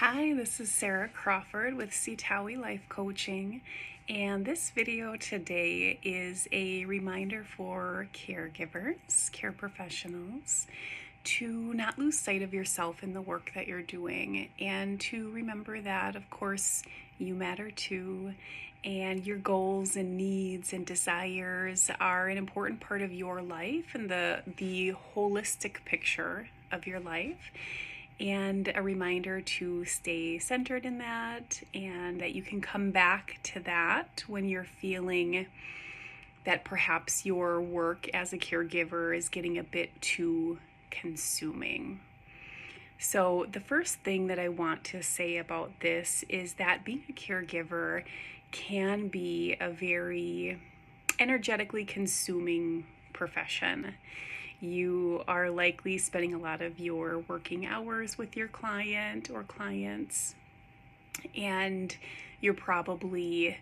Hi, this is Sarah Crawford with Sitawi Life Coaching, and this video today is a reminder for caregivers, care professionals, to not lose sight of yourself in the work that you're doing, and to remember that, of course, you matter too, and your goals and needs and desires are an important part of your life and the holistic picture of your life. And a reminder to stay centered in that, and that you can come back to that when you're feeling that perhaps your work as a caregiver is getting a bit too consuming. So the first thing that I want to say about this is that being a caregiver can be a very energetically consuming profession. You are likely spending a lot of your working hours with your client or clients, and you're probably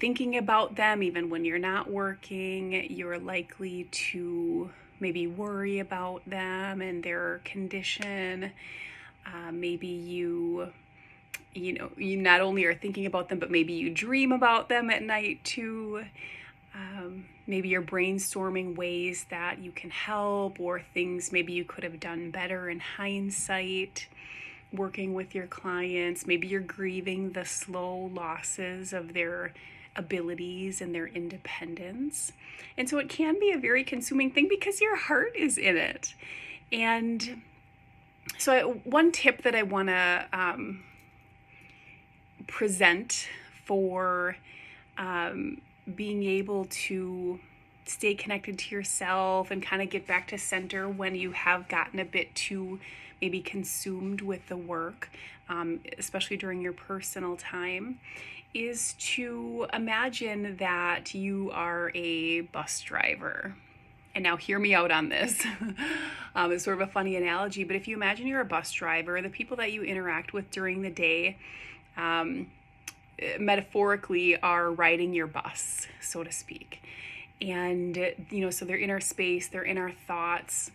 thinking about them even when you're not working. You're likely to maybe worry about them and their condition. Maybe you not only are thinking about them, but maybe you dream about them at night too. Maybe you're brainstorming ways that you can help, or things maybe you could have done better in hindsight working with your clients. Maybe you're grieving the slow losses of their abilities and their independence. And so it can be a very consuming thing because your heart is in it. And so one tip that I want to present for being able to stay connected to yourself and kind of get back to center when you have gotten a bit too maybe consumed with the work, especially during your personal time, is to imagine that you are a bus driver. And now hear me out on this. It's sort of a funny analogy, but if you imagine you're a bus driver, the people that you interact with during the day, metaphorically are riding your bus, so to speak. And, so they're in our space, they're in our thoughts.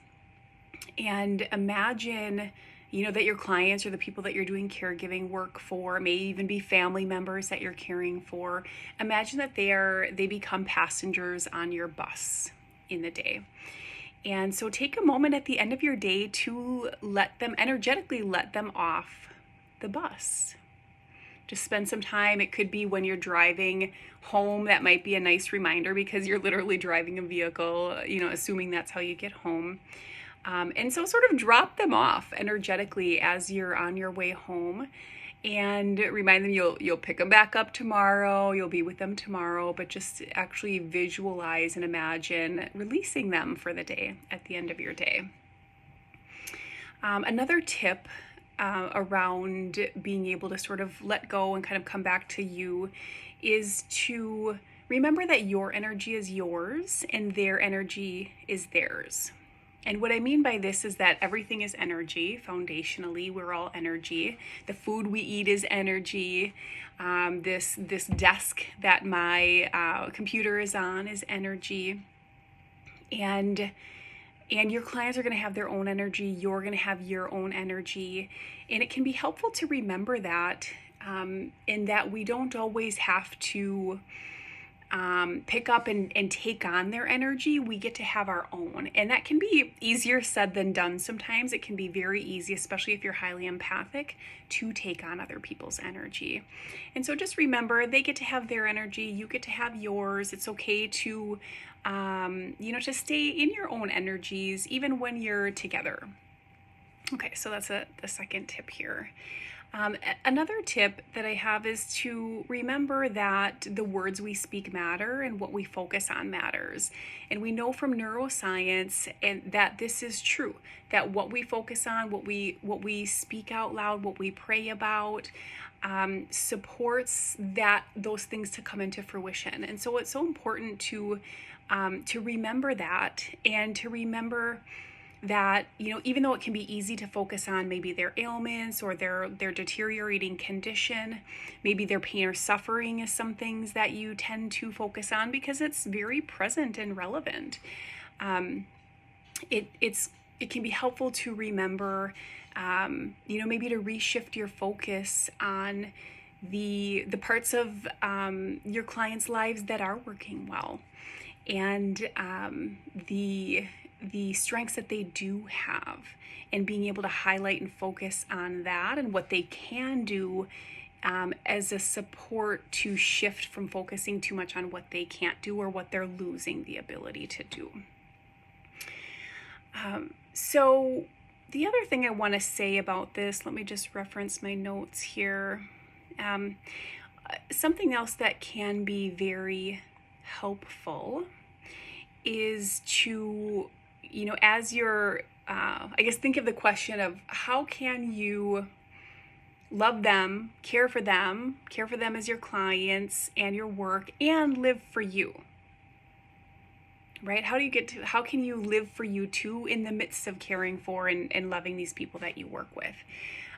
And imagine, that your clients or the people that you're doing caregiving work for, may even be family members that you're caring for. Imagine that they become passengers on your bus in the day. And so take a moment at the end of your day to energetically let them off the bus. Just spend some time. It could be when you're driving home. That might be a nice reminder because you're literally driving a vehicle, assuming that's how you get home. And so sort of drop them off energetically as you're on your way home, and remind them you'll pick them back up tomorrow, you'll be with them tomorrow, but just actually visualize and imagine releasing them for the day at the end of your day. Another tip around being able to sort of let go and kind of come back to you is to remember that your energy is yours and their energy is theirs. And what I mean by this is that everything is energy. Foundationally, we're all energy. The food we eat is energy. This desk that my computer is on is energy. And your clients are going to have their own energy. You're going to have your own energy. And it can be helpful to remember that, in that we don't always have to pick up and take on their energy. We get to have our own. And that can be easier said than done sometimes. It can be very easy, especially if you're highly empathic, to take on other people's energy. And so just remember, they get to have their energy. You get to have yours. It's okay to to stay in your own energies, even when you're together. Okay, so that's the second tip here. Another tip that I have is to remember that the words we speak matter and what we focus on matters. And we know from neuroscience and that this is true, that what we focus on, what we speak out loud, what we pray about, supports those things to come into fruition. And so it's so important to remember that, and to remember that, even though it can be easy to focus on maybe their ailments or their deteriorating condition, maybe their pain or suffering is some things that you tend to focus on because it's very present and relevant. It's it can be helpful to remember, maybe to reshift your focus on the parts of your clients' lives that are working well, and the strengths that they do have, and being able to highlight and focus on that and what they can do as a support to shift from focusing too much on what they can't do or what they're losing the ability to do. So the other thing I want to say about this, let me just reference my notes here. Something else that can be very helpful is to, as you're, think of the question of how can you love them, care for them as your clients and your work, and live for you, right? How can you live for you too in the midst of caring for and loving these people that you work with?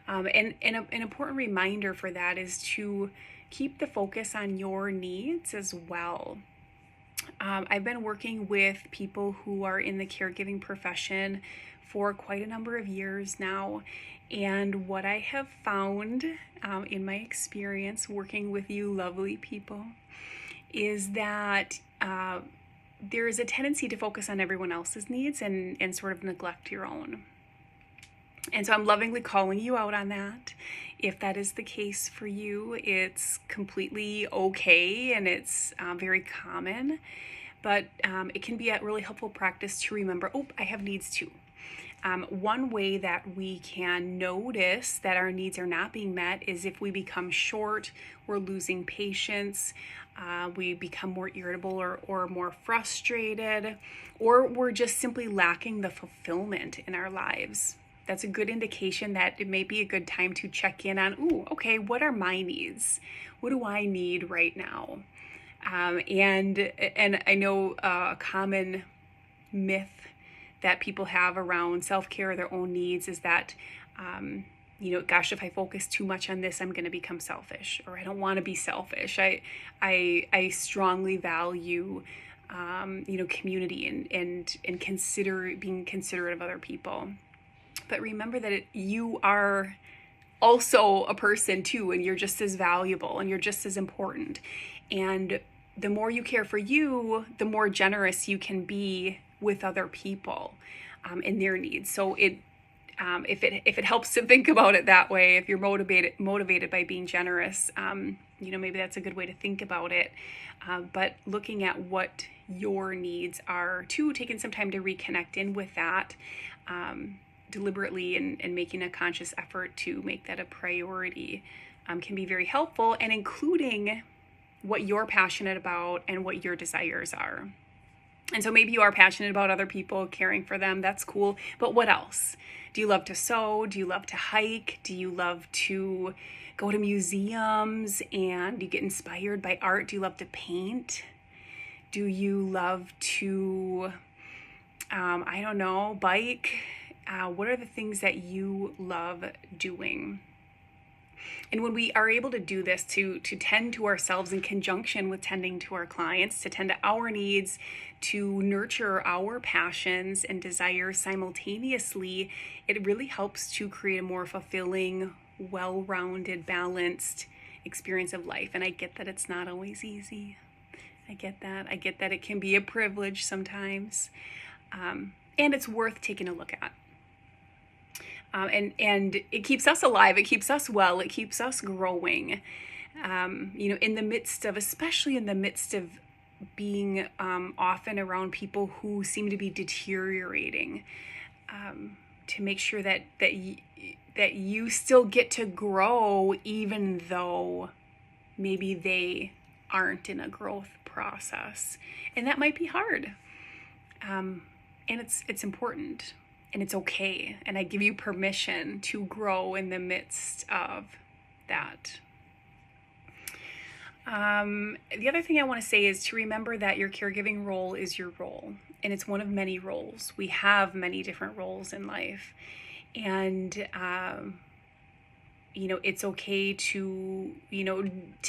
And an important reminder for that is to keep the focus on your needs as well. I've been working with people who are in the caregiving profession for quite a number of years now. And what I have found in my experience working with you lovely people is that there is a tendency to focus on everyone else's needs and sort of neglect your own. And so I'm lovingly calling you out on that. If that is the case for you, it's completely okay, and it's very common. But it can be a really helpful practice to remember, I have needs too. One way that we can notice that our needs are not being met is if we become short, we're losing patience, we become more irritable or more frustrated, or we're just simply lacking the fulfillment in our lives. That's a good indication that it may be a good time to check in on, what are my needs? What do I need right now? And I know a common myth that people have around self-care or their own needs is that, if I focus too much on this, I'm going to become selfish, or I don't want to be selfish. I strongly value, community and being considerate of other people. But remember that you are also a person too, and you're just as valuable and you're just as important. And the more you care for you, the more generous you can be with other people and their needs. So if it helps to think about it that way, if you're motivated by being generous, maybe that's a good way to think about it. But looking at what your needs are too, taking some time to reconnect in with that deliberately and making a conscious effort to make that a priority can be very helpful, and including what you're passionate about and what your desires are. And so maybe you are passionate about other people, caring for them, that's cool, but what else? Do you love to sew? Do you love to hike? Do you love to go to museums and you get inspired by art? Do you love to paint? Do you love to, bike? What are the things that you love doing? And when we are able to do this, to tend to ourselves in conjunction with tending to our clients, to tend to our needs, to nurture our passions and desires simultaneously, it really helps to create a more fulfilling, well-rounded, balanced experience of life. And I get that it's not always easy. I get that it can be a privilege sometimes. And it's worth taking a look at. And it keeps us alive, it keeps us well, it keeps us growing, especially in the midst of being often around people who seem to be deteriorating, to make sure that you still get to grow even though maybe they aren't in a growth process. And that might be hard. And it's important. And it's okay. And I give you permission to grow in the midst of that. The other thing I want to say is to remember that your caregiving role is your role. And it's one of many roles. We have many different roles in life. And, it's okay to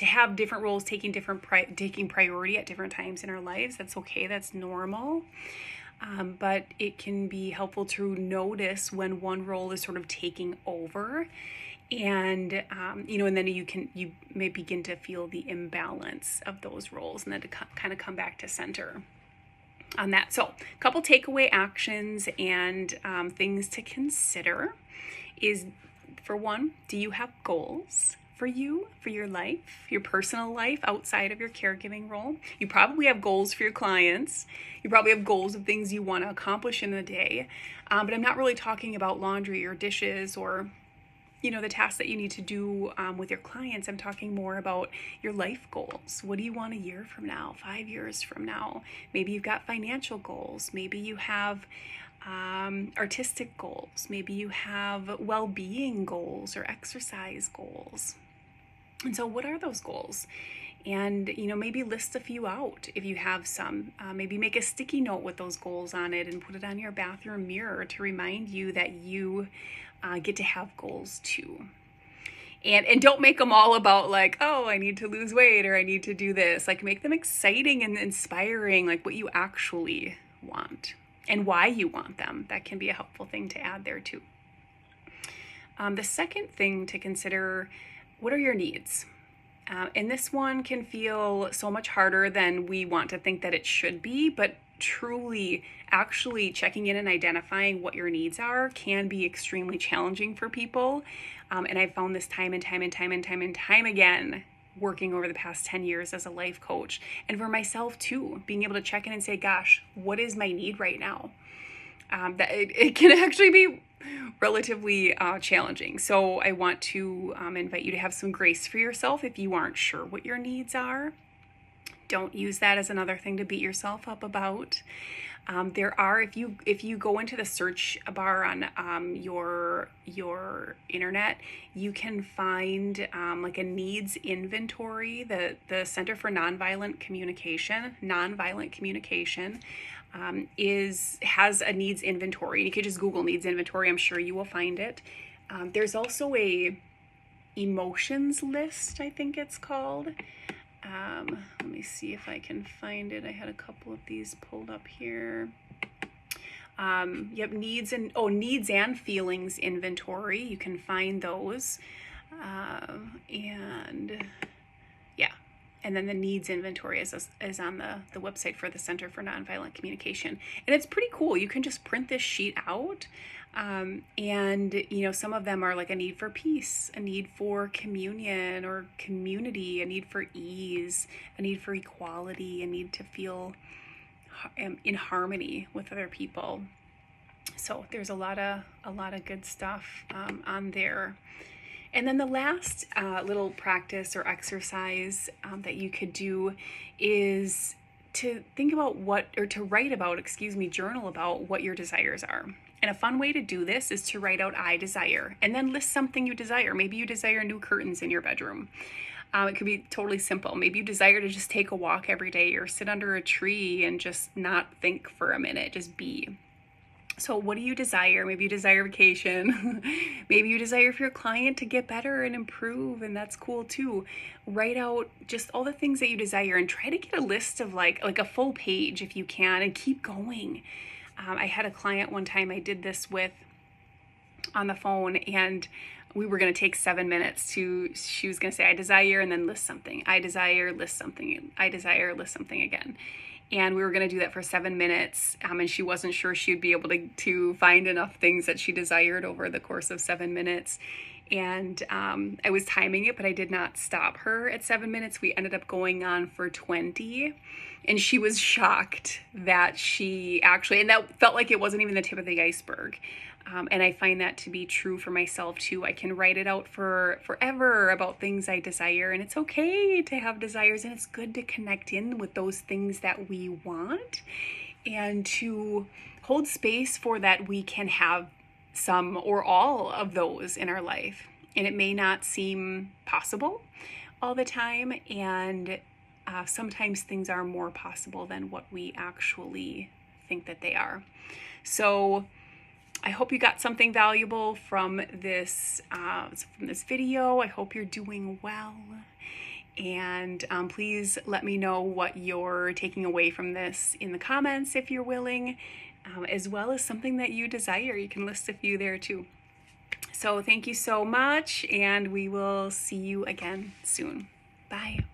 have different roles taking priority at different times in our lives. That's okay. That's normal. but it can be helpful to notice when one role is sort of taking over, and and then you may begin to feel the imbalance of those roles, and then to kind of come back to center on that. So a couple takeaway actions and things to consider is, for one, do you have goals for your life, your personal life outside of your caregiving role? You probably have goals for your clients. You probably have goals of things you want to accomplish in the day. But I'm not really talking about laundry or dishes or the tasks that you need to do with your clients. I'm talking more about your life goals. What do you want a year from now, 5 years from now? Maybe you've got financial goals. Maybe you have artistic goals. Maybe you have well-being goals or exercise goals. And so what are those goals? And, maybe list a few out if you have some. Maybe make a sticky note with those goals on it and put it on your bathroom mirror to remind you that you get to have goals too. And don't make them all about like, oh, I need to lose weight or I need to do this. Like, make them exciting and inspiring, like what you actually want and why you want them. That can be a helpful thing to add there too. The second thing to consider, what are your needs? And this one can feel so much harder than we want to think that it should be, but truly actually checking in and identifying what your needs are can be extremely challenging for people. And I've found this time and time again, working over the past 10 years as a life coach, and for myself too, being able to check in and say, gosh, what is my need right now? That it can actually be relatively challenging. So I want to invite you to have some grace for yourself if you aren't sure what your needs are. Don't use that as another thing to beat yourself up about. There are, if you go into the search bar on your internet, you can find like a needs inventory. The Center for Nonviolent Communication has a needs inventory. You could just Google needs inventory. I'm sure you will find it. There's also a emotions list, I think it's called. Let me see if I can find it. I had a couple of these pulled up here. Needs and feelings inventory. You can find those. And then the needs inventory is on the website for the Center for Nonviolent Communication. And it's pretty cool. You can just print this sheet out. And some of them are like a need for peace, a need for communion or community, a need for ease, a need for equality, a need to feel in harmony with other people. So there's a lot of good stuff on there. And then the last little practice or exercise that you could do is to journal about what your desires are. And a fun way to do this is to write out I desire, and then list something you desire. Maybe you desire new curtains in your bedroom. It could be totally simple. Maybe you desire to just take a walk every day or sit under a tree and just not think for a minute, just be. So what do you desire? Maybe you desire vacation. Maybe you desire for your client to get better and improve, and that's cool too. Write out just all the things that you desire and try to get a list of like a full page if you can, and keep going. I had a client one time I did this with on the phone, and we were going to take 7 minutes she was going to say, I desire, and then list something. I desire, list something. I desire, list something again. And we were going to do that for 7 minutes, and she wasn't sure she would be able to find enough things that she desired over the course of 7 minutes. And I was timing it, but I did not stop her at 7 minutes. We ended up going on for 20. And she was shocked that she actually, and that felt like it wasn't even the tip of the iceberg. And I find that to be true for myself too. I can write it out for forever about things I desire, and it's okay to have desires, and it's good to connect in with those things that we want and to hold space for that we can have some or all of those in our life. And it may not seem possible all the time, and sometimes things are more possible than what we actually think that they are. So I hope you got something valuable from this video. I hope you're doing well. And please let me know what you're taking away from this in the comments if you're willing, as well as something that you desire. You can list a few there too. So thank you so much, and we will see you again soon. Bye.